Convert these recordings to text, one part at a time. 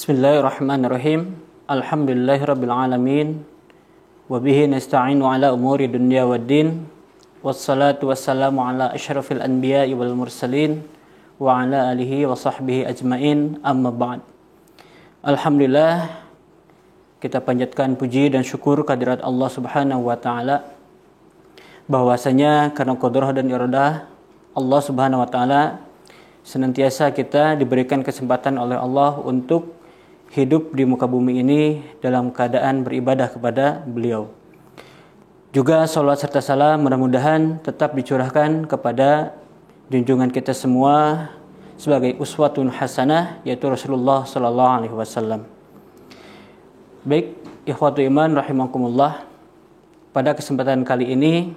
Bismillahirrahmanirrahim. Alhamdulillahirabbil alamin. Wa bihi nasta'inu ala umuri dunya waddin. Wassalatu wassalamu ala asyrafil anbiya'i wal mursalin wa ala alihi wa sahbihi ajmain. Amma ba'd. Alhamdulillah, kita panjatkan puji dan syukur kehadirat Allah Subhanahu wa taala bahwasanya karena qudrah dan iradah Allah Subhanahu wa taala senantiasa kita diberikan kesempatan oleh Allah untuk hidup di muka bumi ini dalam keadaan beribadah kepada beliau. Juga salawat serta salam mudah-mudahan tetap dicurahkan kepada junjungan kita semua sebagai uswatun hasanah, yaitu Rasulullah sallallahu alaihi wasallam. Baik, ikhwatu iman rahimakumullah. Pada kesempatan kali ini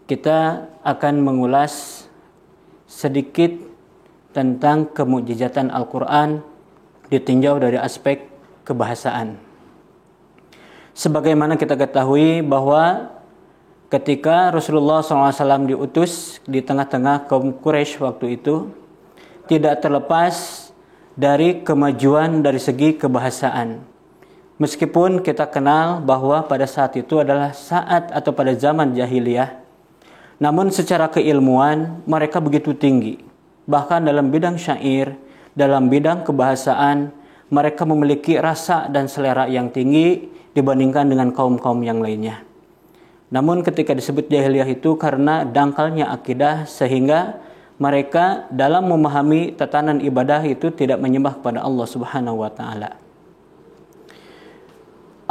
kita akan mengulas sedikit tentang kemukjizatan Al-Qur'an ditinjau dari aspek kebahasaan. Sebagaimana kita ketahui bahwa ketika Rasulullah SAW diutus di tengah-tengah kaum Quraisy waktu itu, tidak terlepas dari kemajuan dari segi kebahasaan. Meskipun kita kenal bahwa pada saat itu adalah saat atau pada zaman jahiliyah, namun secara keilmuan mereka begitu tinggi. Bahkan dalam bidang syair, dalam bidang kebahasaan, mereka memiliki rasa dan selera yang tinggi dibandingkan dengan kaum-kaum yang lainnya. Namun ketika disebut jahiliyah itu karena dangkalnya akidah, sehingga mereka dalam memahami tatanan ibadah itu tidak menyembah kepada Allah Subhanahu wa taala.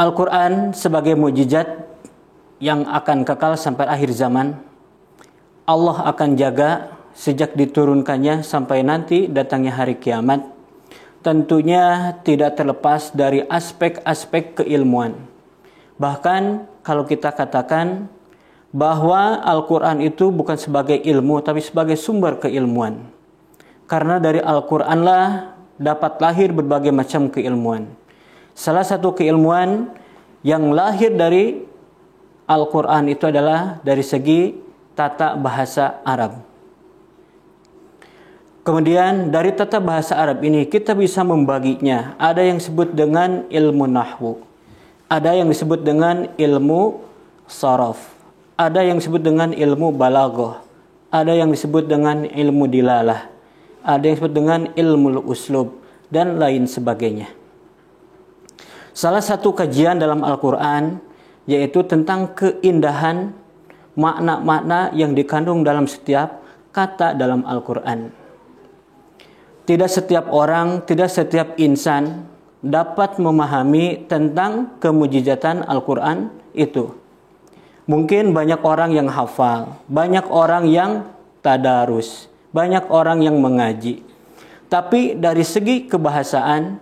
Al-Qur'an sebagai mukjizat yang akan kekal sampai akhir zaman, Allah akan jaga sejak diturunkannya sampai nanti datangnya hari kiamat. Tentunya tidak terlepas dari aspek-aspek keilmuan. Bahkan kalau kita katakan bahwa Al-Quran itu bukan sebagai ilmu, tapi sebagai sumber keilmuan. Karena dari Al-Quranlah dapat lahir berbagai macam keilmuan. Salah satu keilmuan yang lahir dari Al-Quran itu adalah dari segi tata bahasa Arab. Kemudian dari tata bahasa Arab ini kita bisa membaginya. Ada yang disebut dengan ilmu nahwu, ada yang disebut dengan ilmu sharaf, ada yang disebut dengan ilmu balaghah, ada yang disebut dengan ilmu dilalah, ada yang disebut dengan ilmu uslub, dan lain sebagainya. Salah satu kajian dalam Al-Quran yaitu tentang keindahan makna-makna yang dikandung dalam setiap kata dalam Al-Quran. Tidak setiap orang, tidak setiap insan dapat memahami tentang kemujizatan Al-Quran itu. Mungkin banyak orang yang hafal, banyak orang yang tadarus, banyak orang yang mengaji. Tapi dari segi kebahasaan,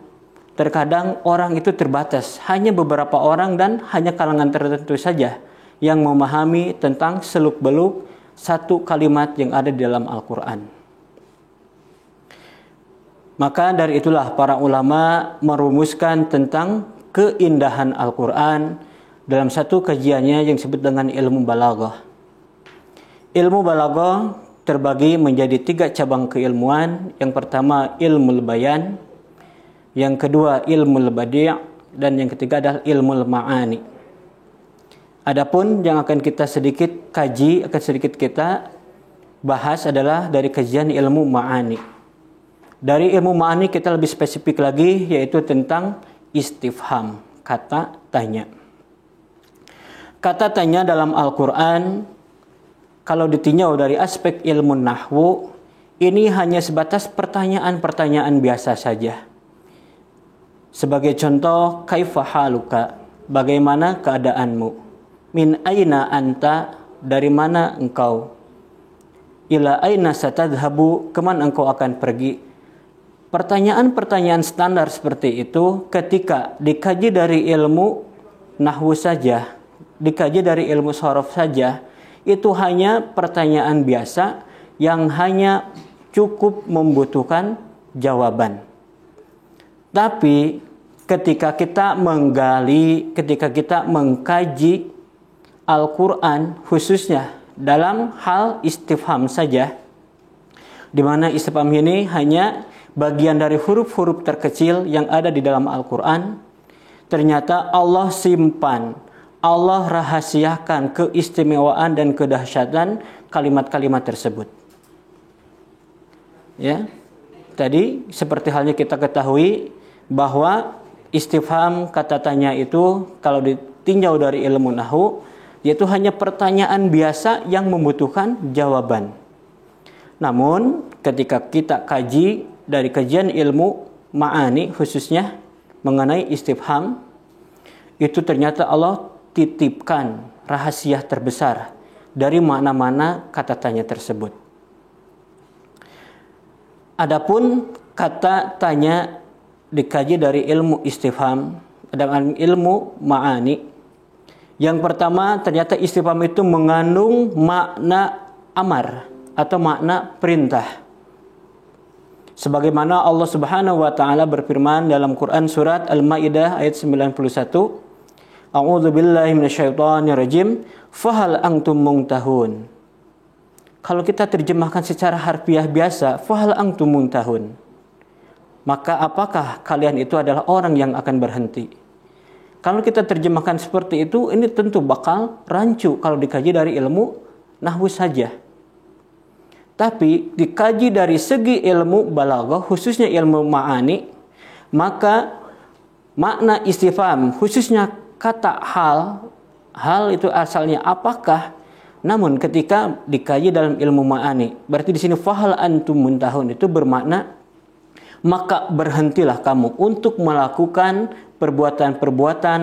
terkadang orang itu terbatas. Hanya beberapa orang dan hanya kalangan tertentu saja yang memahami tentang seluk-beluk satu kalimat yang ada di dalam Al-Quran. Maka dari itulah para ulama merumuskan tentang keindahan Al-Quran dalam satu kajiannya yang disebut dengan ilmu balaghah. Ilmu balaghah terbagi menjadi 3 cabang keilmuan. Yang pertama ilmu bayan, yang kedua ilmu badi', dan yang ketiga adalah ilmu ma'ani. Adapun yang akan kita sedikit kaji, akan sedikit kita bahas adalah dari kajian ilmu ma'ani. Dari ilmu ma'ani kita lebih spesifik lagi, yaitu tentang istifham, kata tanya. Kata tanya dalam Al-Quran, kalau ditinjau dari aspek ilmu nahwu, ini hanya sebatas pertanyaan-pertanyaan biasa saja. Sebagai contoh, kaifa haluka, bagaimana keadaanmu? Min aina anta, dari mana engkau? Ila aina satadhabu, kemana engkau akan pergi? Pertanyaan-pertanyaan standar seperti itu ketika dikaji dari ilmu nahwu saja, dikaji dari ilmu sharaf saja, itu hanya pertanyaan biasa yang hanya cukup membutuhkan jawaban. Tapi ketika kita menggali, ketika kita mengkaji Al-Quran khususnya dalam hal istifham saja, di mana istifham ini hanya bagian dari huruf-huruf terkecil yang ada di dalam Al-Quran, ternyata Allah simpan, Allah rahasiakan keistimewaan dan kedahsyatan kalimat-kalimat tersebut. Ya, tadi seperti halnya kita ketahui bahwa istifham kata tanya itu kalau ditinjau dari ilmu nahwu yaitu hanya pertanyaan biasa yang membutuhkan jawaban. Namun ketika kita kaji dari kajian ilmu ma'ani khususnya mengenai istifham, itu ternyata Allah titipkan rahasia terbesar dari makna-makna kata tanya tersebut. Adapun kata tanya dikaji dari ilmu istifham dan ilmu ma'ani. Yang pertama, ternyata istifham itu mengandung makna amar atau makna perintah. Sebagaimana Allah Subhanahu wa taala berfirman dalam Quran surat Al-Maidah ayat 91, A'udzu billahi minasyaitonir rajim, fahal antum muntahun. Kalau kita terjemahkan secara harfiah biasa, fahal antum muntahun, maka apakah kalian itu adalah orang yang akan berhenti? Kalau kita terjemahkan seperti itu, ini tentu bakal rancu kalau dikaji dari ilmu nahwu saja. Tapi dikaji dari segi ilmu balaghah, khususnya ilmu ma'ani, maka makna istifham, khususnya kata hal itu asalnya apakah? Namun ketika dikaji dalam ilmu ma'ani, berarti di sini fahal antum muntahun itu bermakna maka berhentilah kamu untuk melakukan perbuatan-perbuatan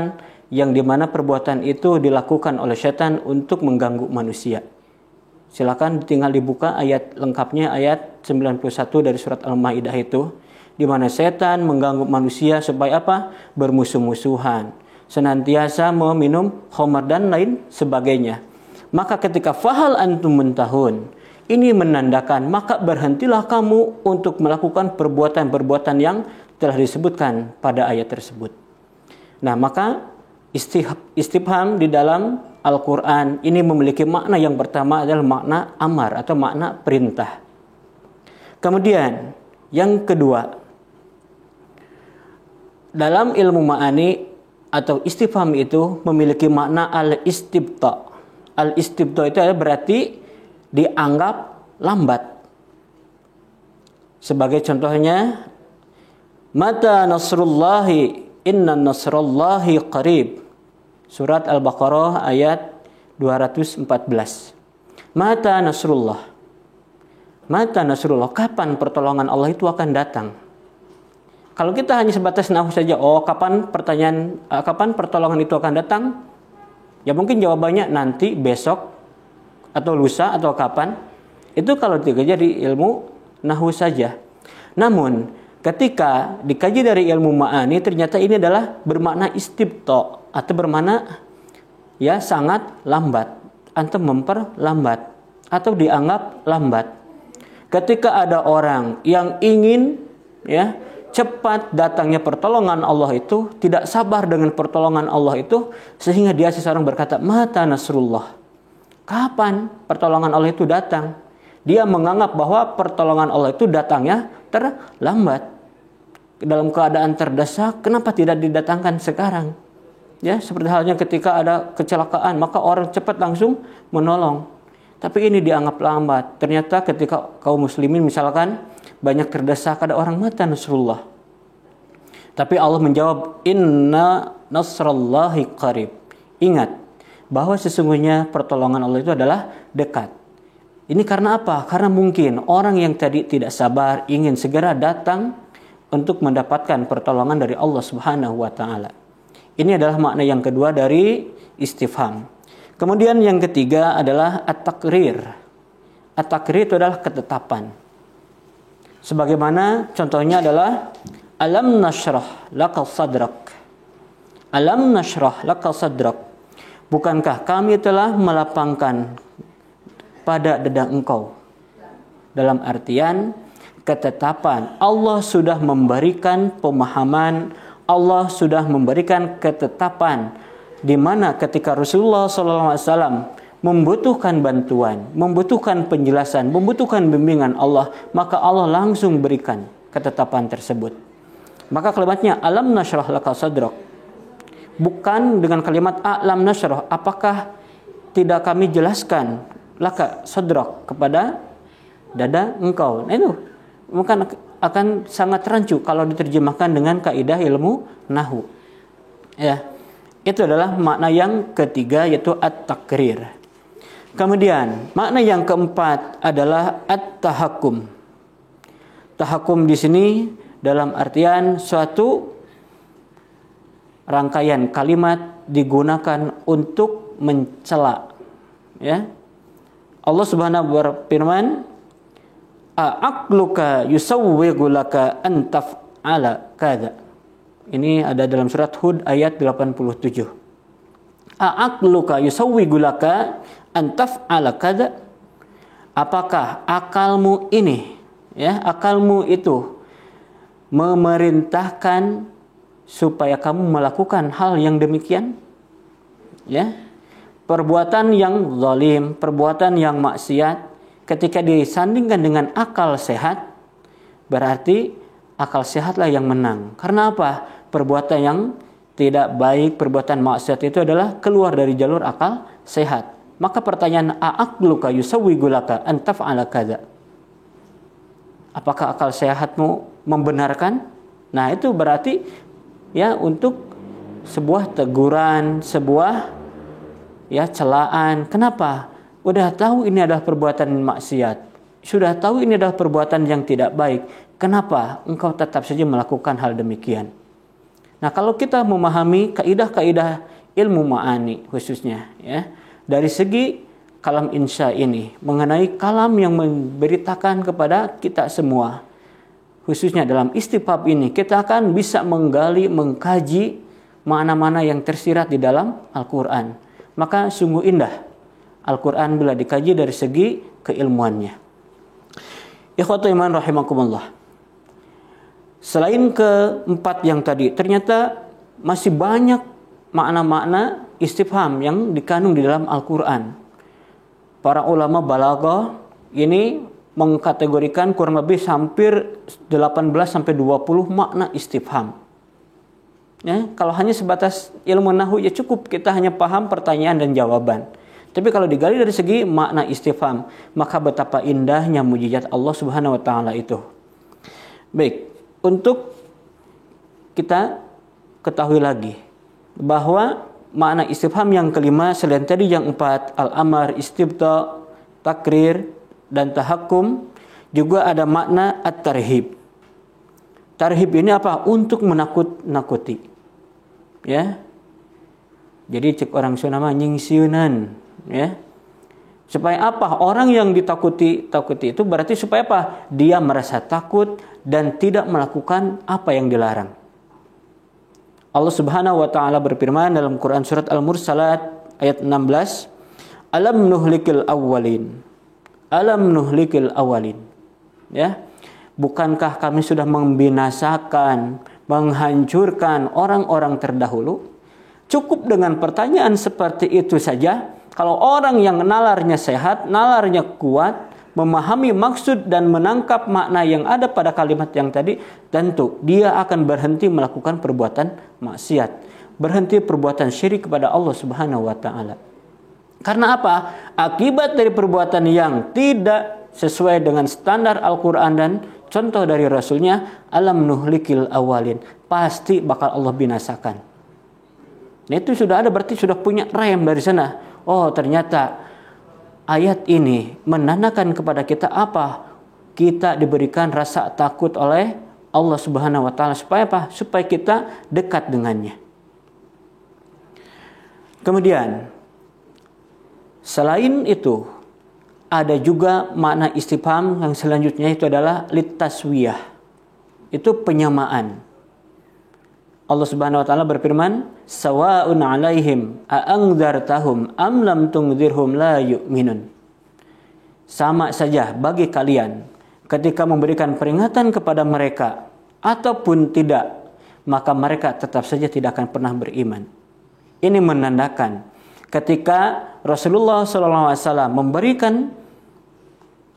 yang dimana perbuatan itu dilakukan oleh setan untuk mengganggu manusia. Silakan tinggal dibuka ayat lengkapnya, ayat 91 dari surat Al-Maidah itu, di mana setan mengganggu manusia supaya apa? Bermusuh-musuhan, senantiasa meminum khamar dan lain sebagainya. Maka ketika fahal antum muntahun, ini menandakan maka berhentilah kamu untuk melakukan perbuatan-perbuatan yang telah disebutkan pada ayat tersebut. Nah, maka istifham di dalam Al-Quran ini memiliki makna yang pertama adalah makna amar atau makna perintah. Kemudian yang kedua, dalam ilmu ma'ani atau istifham itu memiliki makna al-istibta. Al-istibta itu adalah berarti dianggap lambat. Sebagai contohnya, mata nasrullahi inna nasrullahi qarib. Surat Al-Baqarah ayat 214. Mata nasrullah. Mata nasrullah, kapan pertolongan Allah itu akan datang? Kalau kita hanya sebatas nahwu saja, kapan pertolongan itu akan datang? Ya mungkin jawabannya nanti, besok, atau lusa, atau kapan. Itu kalau dikaji dari ilmu nahwu saja. Namun ketika dikaji dari ilmu ma'ani, ternyata ini adalah bermakna istibta atau bermakna ya sangat lambat atau memperlambat atau dianggap lambat. Ketika ada orang yang ingin ya cepat datangnya pertolongan Allah itu, tidak sabar dengan pertolongan Allah itu, sehingga dia seseorang berkata, mata nasrullah. Kapan pertolongan Allah itu datang? Dia menganggap bahwa pertolongan Allah itu datangnya terlambat. Dalam keadaan terdesak, kenapa tidak didatangkan sekarang? Ya, seperti halnya ketika ada kecelakaan, maka orang cepat langsung menolong. Tapi ini dianggap lambat. Ternyata ketika kaum muslimin misalkan banyak terdesak, ada orang mata nasrullah. Tapi Allah menjawab, inna nasrallahi qarib. Ingat bahwa sesungguhnya pertolongan Allah itu adalah dekat. Ini karena apa? Karena mungkin orang yang tadi tidak sabar ingin segera datang untuk mendapatkan pertolongan dari Allah Subhanahu wa taala. Ini adalah makna yang kedua dari istifham. Kemudian yang ketiga adalah at-taqrir. At-taqrir itu adalah ketetapan. Sebagaimana contohnya adalah alam nashrah laka sadrak. Alam nashrah laka sadrak. Bukankah kami telah melapangkan pada dada engkau? Dalam artian ketetapan. Allah sudah memberikan pemahaman, Allah sudah memberikan ketetapan di mana ketika Rasulullah SAW membutuhkan bantuan, membutuhkan penjelasan, membutuhkan bimbingan Allah, maka Allah langsung berikan. ketetapan tersebut. Maka kalimatnya alam nashrah laka sadrak, bukan dengan kalimat alam nashrah, apakah tidak kami jelaskan laka sadrak, kepada dada engkau. Nah itu mungkin akan sangat rancu kalau diterjemahkan dengan kaidah ilmu nahwu. Ya. Itu adalah makna yang ketiga, yaitu at-takrir. Kemudian makna yang keempat adalah at-tahakkum. Tahakkum di sini dalam artian suatu rangkaian kalimat digunakan untuk mencela. Ya. Allah Subhanahu berfirman, a'aqluka yusawwigu laka an taf'ala kadza. Ini ada dalam surat Hud ayat 87. A'aqluka yusawwigu laka an taf'ala kadza. Apakah akalmu ini, ya, akalmu itu memerintahkan supaya kamu melakukan hal yang demikian? Ya. Perbuatan yang zalim, perbuatan yang maksiat ketika disandingkan dengan akal sehat, berarti akal sehatlah yang menang. Karena apa? Perbuatan yang tidak baik, perbuatan maksiat itu adalah keluar dari jalur akal sehat. Maka pertanyaan, a'aqluka yusawwigu laka an taf'ala kadza. Apakah akal sehatmu membenarkan? Nah, itu berarti ya untuk sebuah teguran, sebuah ya celaan. Kenapa? Udah tahu ini adalah perbuatan maksiat, sudah tahu ini adalah perbuatan yang tidak baik, kenapa engkau tetap saja melakukan hal demikian? Nah, kalau kita memahami kaidah-kaidah ilmu ma'ani khususnya, ya, dari segi kalam insya ini, mengenai kalam yang memberitakan kepada kita semua, khususnya dalam istifham ini, kita akan bisa menggali, mengkaji mana-mana yang tersirat di dalam Al-Quran. Maka sungguh indah Al-Quran bila dikaji dari segi keilmuannya. Ikhwatul iman rahimakumullah. Selain keempat yang tadi, ternyata masih banyak makna-makna istifham yang dikandung di dalam Al-Quran. Para ulama balaghah ini mengkategorikan kurang lebih hampir 18-20 makna istifham. Ya, kalau hanya sebatas ilmu nahwu ya cukup kita hanya paham pertanyaan dan jawaban. Tapi kalau digali dari segi makna istifham, maka betapa indahnya mujizat Allah Subhanahu wa taala itu. Baik, untuk kita ketahui lagi bahwa makna istifham yang kelima selain tadi yang empat, al-amar, istibta, takrir, dan tahakkum, juga ada makna at-tarhib. Tarhib ini apa? Untuk menakut-nakuti. Ya. Jadi cek orang Sunda mah nyingsieunan, ya. Supaya apa? Orang yang ditakuti itu berarti supaya apa? Dia merasa takut dan tidak melakukan apa yang dilarang. Allah Subhanahu wa taala berfirman dalam Quran surat Al-Mursalat ayat 16, Alam nuhlikil awwalin. Alam nuhlikil awwalin. Ya. Bukankah kami sudah membinasakan, menghancurkan orang-orang terdahulu? Cukup dengan pertanyaan seperti itu saja. Kalau orang yang nalarnya sehat, nalarnya kuat, memahami maksud dan menangkap makna yang ada pada kalimat yang tadi, tentu dia akan berhenti melakukan perbuatan maksiat, berhenti perbuatan syirik kepada Allah Subhanahu wa taala. Karena apa? Akibat dari perbuatan yang tidak sesuai dengan standar Al-Quran dan contoh dari Rasulnya, alam nuhlikil awalin, pasti bakal Allah binasakan. Nah, itu sudah ada, berarti sudah punya rem dari sana. Oh, ternyata ayat ini menandakan kepada kita apa? Kita diberikan rasa takut oleh Allah Subhanahu wa taala supaya apa? Supaya kita dekat dengannya. Kemudian selain itu ada juga makna istifham yang selanjutnya itu adalah litaswiyah. Itu penyamaan. Allah Subhanahu wa taala berfirman, "Sawa'un 'alaihim a'anzartahum am lam tunzirhum la yu'minun." Sama saja bagi kalian ketika memberikan peringatan kepada mereka ataupun tidak, maka mereka tetap saja tidak akan pernah beriman. Ini menandakan ketika Rasulullah SAW memberikan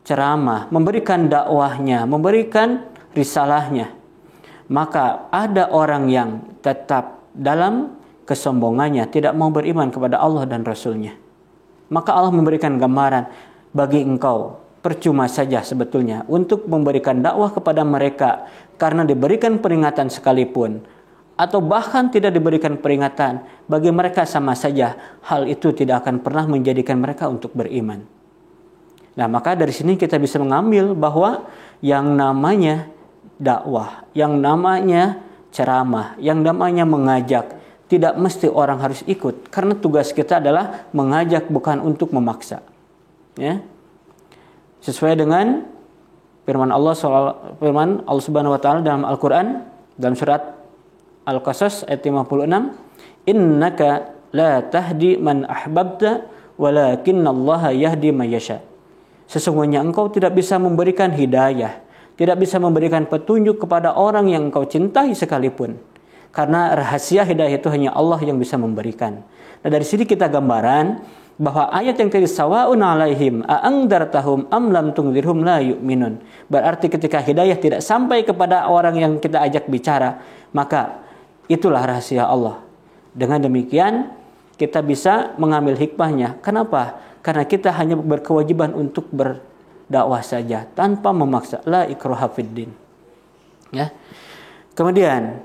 ceramah, memberikan dakwahnya, memberikan risalahnya, maka ada orang yang tetap dalam kesombongannya, tidak mau beriman kepada Allah dan Rasul-Nya. Maka Allah memberikan gambaran, bagi engkau percuma saja sebetulnya untuk memberikan dakwah kepada mereka, karena diberikan peringatan sekalipun, atau bahkan tidak diberikan peringatan, bagi mereka sama saja, hal itu tidak akan pernah menjadikan mereka untuk beriman. Nah, maka dari sini kita bisa mengambil bahwa yang namanya dakwah, yang namanya ceramah, yang namanya mengajak, tidak mesti orang harus ikut, karena tugas kita adalah mengajak, bukan untuk memaksa. Ya, sesuai dengan firman Allah Subhanahu wa taala dalam Al-Qur'an, dalam surat Al-Qasas ayat 56, innaka la tahdi man ahbabta walakinallaha yahdi may yasha. Sesungguhnya engkau tidak bisa memberikan hidayah, tidak bisa memberikan petunjuk kepada orang yang engkau cintai sekalipun. Karena rahasia hidayah itu hanya Allah yang bisa memberikan. Nah, dari sini kita gambaran bahwa ayat yang tadi sawaun alaihim a'angdartahum am lam tungdirhum la yu'minun. Berarti ketika hidayah tidak sampai kepada orang yang kita ajak bicara, maka itulah rahasia Allah. Dengan demikian kita bisa mengambil hikmahnya. Kenapa? Karena kita hanya berkewajiban untuk berdakwah saja tanpa memaksa. La ikraha fiddin. Ya. Kemudian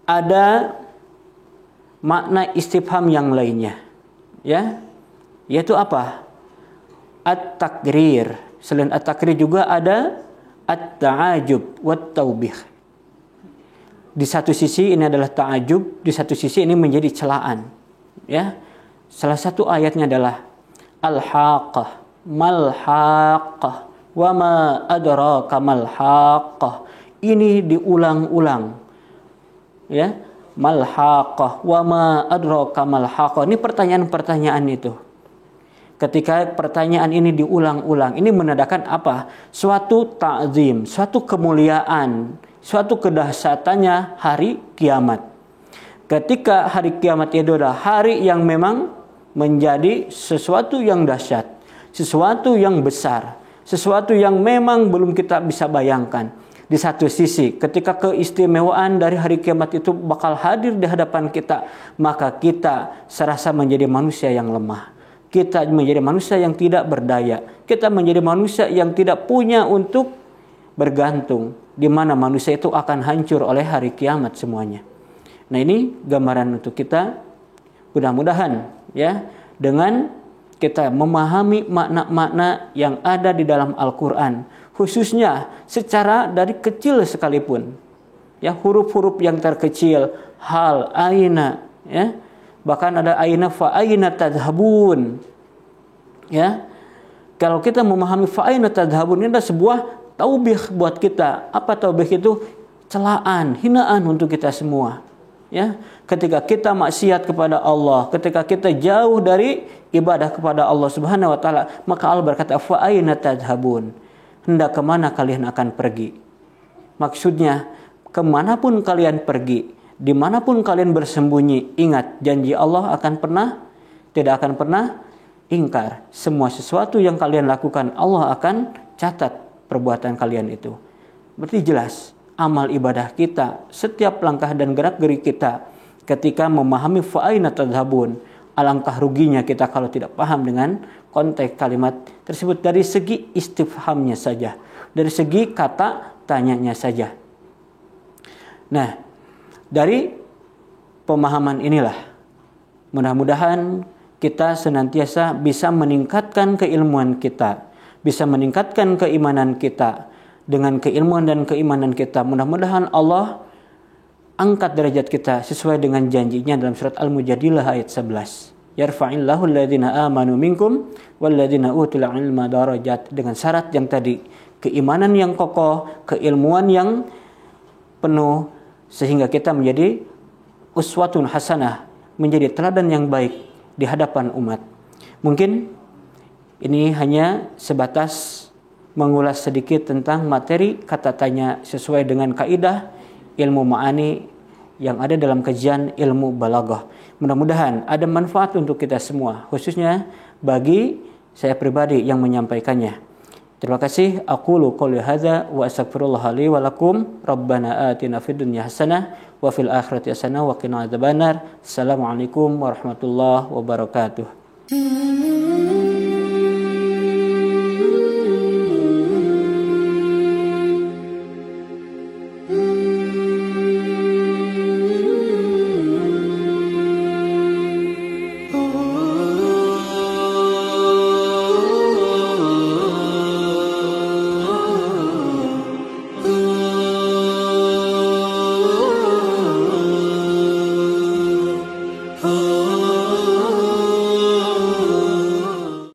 ada makna istifham yang lainnya, ya, yaitu apa? At-takrir. Selain at-takrir juga ada at-ta'ajub wat-taubih. Di satu sisi ini adalah ta'ajub, di satu sisi ini menjadi celaan. Ya, salah satu ayatnya adalah al-haqqah, mal-haqqah, wa ma adraka mal-haqqah. Ini diulang-ulang. Ya, mal-haqqah wa ma adraka mal-haqqah. Ini pertanyaan-pertanyaan itu. Ketika pertanyaan ini diulang-ulang, ini menandakan apa? Suatu ta'zim, suatu kemuliaan, suatu kedahsyatannya hari kiamat. Ketika hari kiamat itu adalah hari yang memang menjadi sesuatu yang dahsyat, sesuatu yang besar, sesuatu yang memang belum kita bisa bayangkan. Di satu sisi, ketika keistimewaan dari hari kiamat itu bakal hadir di hadapan kita, maka kita serasa menjadi manusia yang lemah. Kita menjadi manusia yang tidak berdaya. Kita menjadi manusia yang tidak punya untuk bergantung, di mana manusia itu akan hancur oleh hari kiamat semuanya. Nah, ini gambaran untuk kita. Mudah-mudahan ya, dengan kita memahami makna-makna yang ada di dalam Al-Qur'an, khususnya secara dari kecil sekalipun, ya, huruf-huruf yang terkecil, hal, aina, ya, bahkan ada aina, fa aina tadhhabun, ya. Kalau kita memahami fa aina tadhhabun, ini adalah sebuah taubih buat kita. Apa taubih itu? Celaan, hinaan untuk kita semua, ya. Ketika kita maksiat kepada Allah, ketika kita jauh dari ibadah kepada Allah Subhanahu wa taala, maka Allah berkata fa aina tadhhabun, hendak kemana kalian akan pergi? Maksudnya, kemanapun kalian pergi, dimanapun kalian bersembunyi, ingat, janji Allah tidak akan pernah ingkar. Semua sesuatu yang kalian lakukan, Allah akan catat perbuatan kalian itu. Berarti jelas, amal ibadah kita, setiap langkah dan gerak-gerik kita, ketika memahami fa'aina tadhhabun, alangkah ruginya kita kalau tidak paham dengan konteks kalimat tersebut dari segi istifhamnya saja, dari segi kata tanyanya saja. Nah, dari pemahaman inilah mudah-mudahan kita senantiasa bisa meningkatkan keilmuan kita, bisa meningkatkan keimanan kita. Dengan keilmuan dan keimanan kita, mudah-mudahan Allah angkat derajat kita sesuai dengan janjinya dalam surat Al-Mujadilah ayat 11. Yarfa'illahu alladhina amanu minkum walladhina utul ilma darajat. Dengan syarat yang tadi, keimanan yang kokoh, keilmuan yang penuh, sehingga kita menjadi uswatun hasanah, menjadi teladan yang baik di hadapan umat. Mungkin ini hanya sebatas mengulas sedikit tentang materi kata tanya sesuai dengan kaidah ilmu ma'ani yang ada dalam kajian ilmu balaghah. Mudah-mudahan ada manfaat untuk kita semua, khususnya bagi saya pribadi yang menyampaikannya. Terima kasih. Aqulu qouli hadza wa astaghfirullah li wa lakum. Rabbana atina fid dunya hasanah wa fil akhirati hasanah wa qina adzabannar. Assalamualaikum warahmatullahi wabarakatuh.